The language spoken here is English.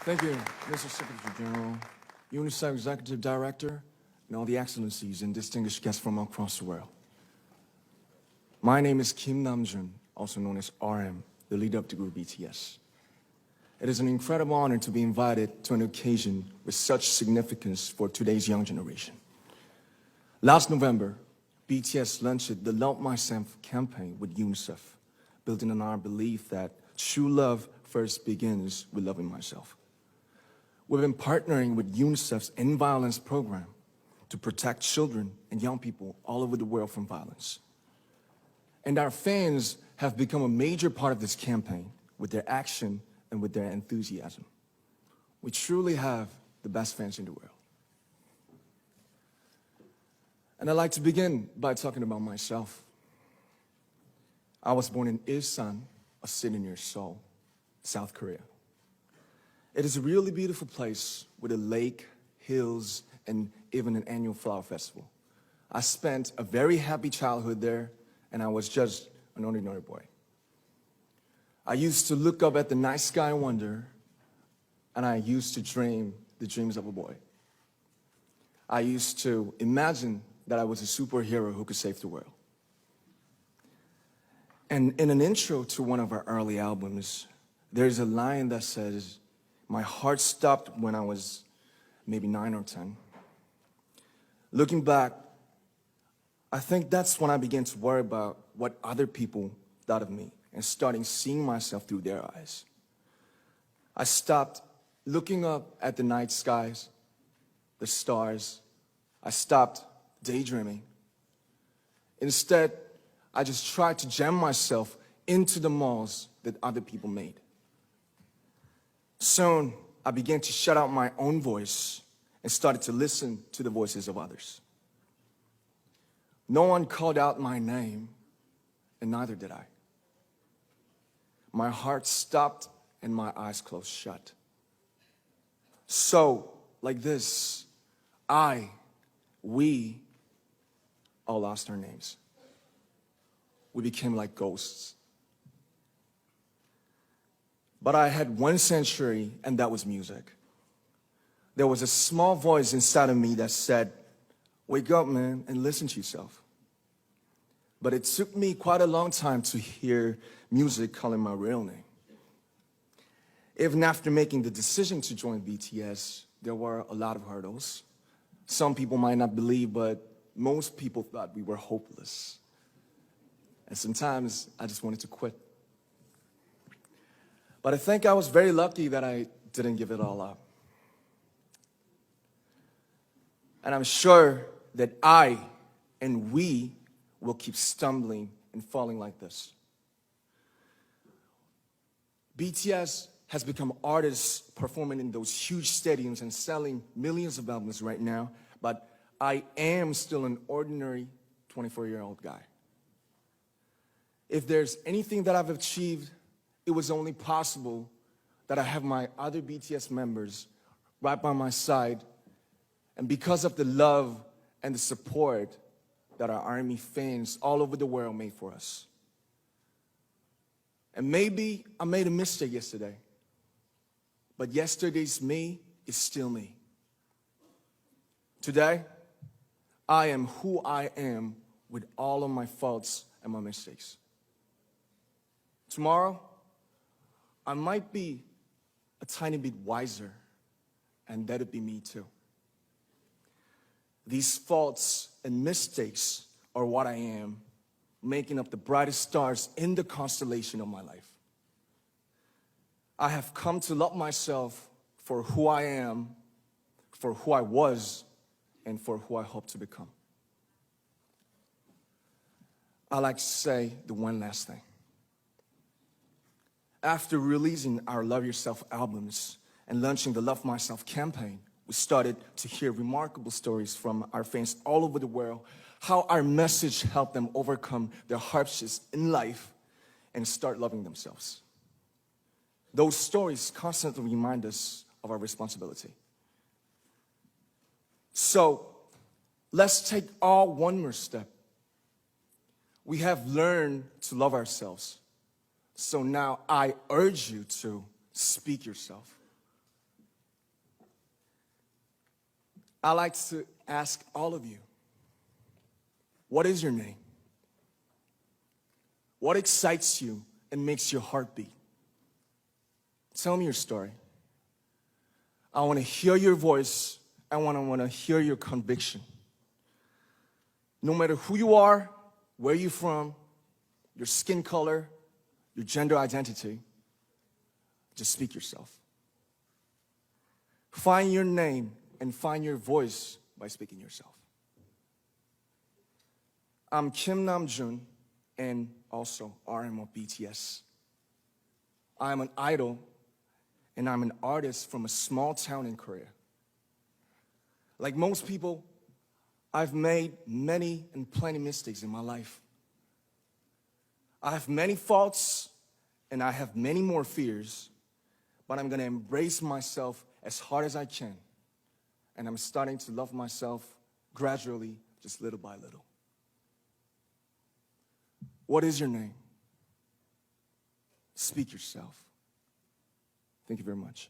Thank you, Mr. Secretary General, Unicef Executive Director, and all the excellencies and distinguished guests from across the world. My name is Kim Namjoon, also known as RM, the leader of the group BTS. It is an incredible honor to be invited to an occasion with such significance for today's young generation. Last November, BTS launched the Love Myself campaign with UNICEF, building on our belief that true love first begins with loving myself. We've been partnering with UNICEF's End Violence program to protect children and young people all over the world from violence. And our fans have become a major part of this campaign with their action and with their enthusiasm. We truly have the best fans in the world. And I'd like to begin by talking about myself. I was born in Ilsan, a city near Seoul, South Korea. It is a really beautiful place with a lake, hills, and even an annual flower festival. I spent a very happy childhood there, and I was just an ordinary boy. I used to look up at the night sky and wonder, and I used to dream the dreams of a boy. I used to imagine that I was a superhero who could save the world. And in an intro to one of our early albums, there's a line that says, "My heart stopped when I was maybe 9 or 10. Looking back, I think that's when I began to worry about what other people thought of me and starting seeing myself through their eyes. I stopped looking up at the night skies, the stars. I stopped daydreaming. Instead, I just tried to jam myself into the malls that other people made. Soon, I began to shut out my own voice and started to listen to the voices of others. No one called out my name, and neither did I. My heart stopped and my eyes closed shut. So, like this, we all lost our names. We became like ghosts. But I had one sanctuary, and that was music. There was a small voice inside of me that said, "Wake up, man, and listen to yourself." But it took me quite a long time to hear music calling my real name. Even after making the decision to join BTS, there were a lot of hurdles. Some people might not believe, but most people thought we were hopeless. And sometimes I just wanted to quit. But I think I was very lucky that I didn't give it all up. And I'm sure that I and we will keep stumbling and falling like this. BTS has become artists performing in those huge stadiums and selling millions of albums right now, but I am still an ordinary 24-year-old guy. If there's anything that I've achieved, it was only possible that I have my other BTS members right by my side, and because of the love and the support that our ARMY fans all over the world made for us. And maybe I made a mistake yesterday, but yesterday's me is still me. Today, I am who I am with all of my faults and my mistakes. Tomorrow, I might be a tiny bit wiser, and that'd be me too. These faults and mistakes are what I am, making up the brightest stars in the constellation of my life. I have come to love myself for who I am, for who I was, and for who I hope to become. I like to say the one last thing. After releasing our Love Yourself albums and launching the Love Myself campaign, we started to hear remarkable stories from our fans all over the world, how our message helped them overcome their hardships in life and start loving themselves. Those stories constantly remind us of our responsibility. So, let's take all one more step. We have learned to love ourselves. So now I urge you to speak yourself. I like to ask all of you, what is your name? What excites you and makes your heart beat? Tell me your story. I want to hear your voice. I want to hear your conviction. No matter who you are, where you're from, your skin color, your gender identity, just speak yourself. Find your name and find your voice by speaking yourself. I'm Kim Namjoon and also RM of BTS. I'm an idol and I'm an artist from a small town in Korea. Like most people, I've made many and plenty mistakes in my life. I have many faults and I have many more fears, but I'm gonna embrace myself as hard as I can. And I'm starting to love myself gradually, just little by little. What is your name? Speak yourself. Thank you very much.